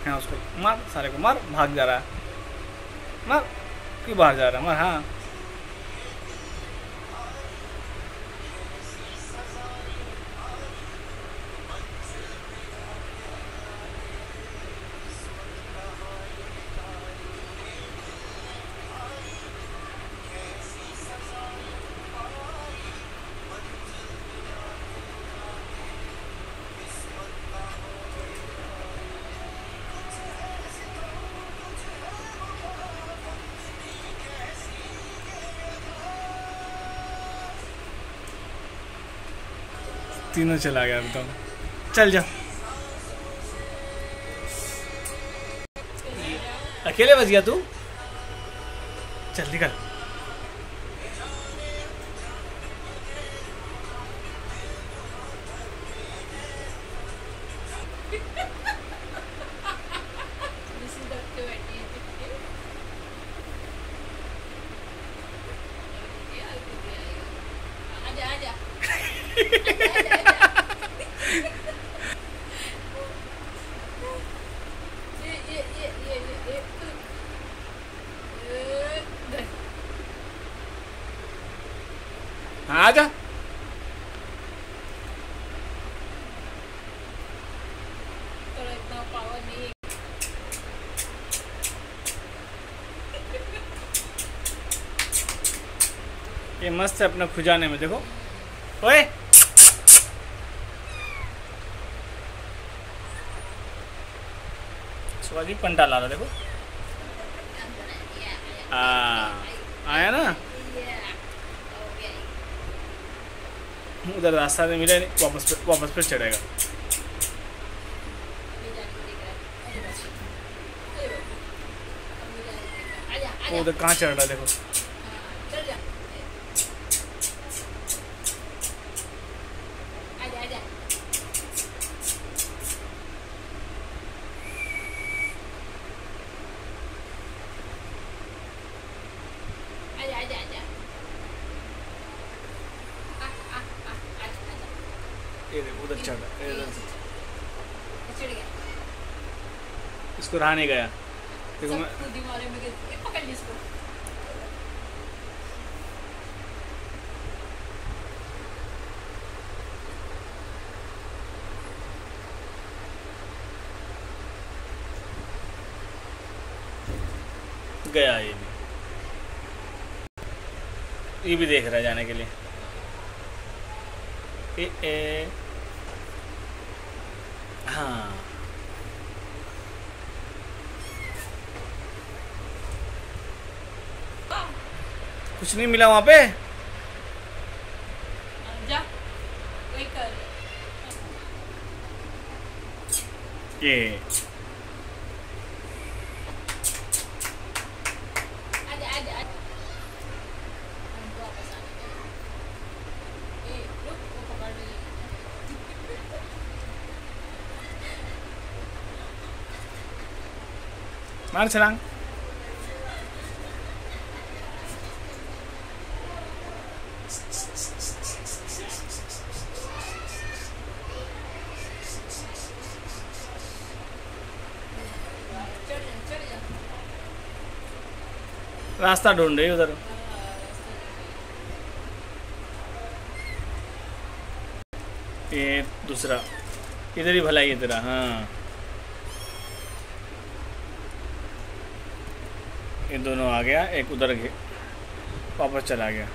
हाँ उसको मार, सारे को मार, भाग जा रहा है, मार, क्यों बाहर जा रहा है, मार। हाँ तीनों चला गया अब तो। चल जा, अकेले बच गया तू, चल निकल। हाँ आजा। ये मस्त है अपना खुजाने में, देखो। ओए स्वागी पंडा ला रहा, देखो। आया ना, उधर रास्ता में मिले नहीं, वापस पे चढ़ेगा। वो उधर कहाँ चढ़ रहा है, देखो। ये देखो उधर चढ़ रहा है, इसको रहा नहीं गया, देखो मैं गया। ये भी देख रहा है जाने के लिए। हाँ कुछ नहीं मिला वहाँ पे। जा, ये मार छलांग। रास्ता ढूंढ रही उधर। ये दूसरा इधर ही भला ही तेरा। हाँ ये दोनों आ गया, एक उधर वापस चला गया।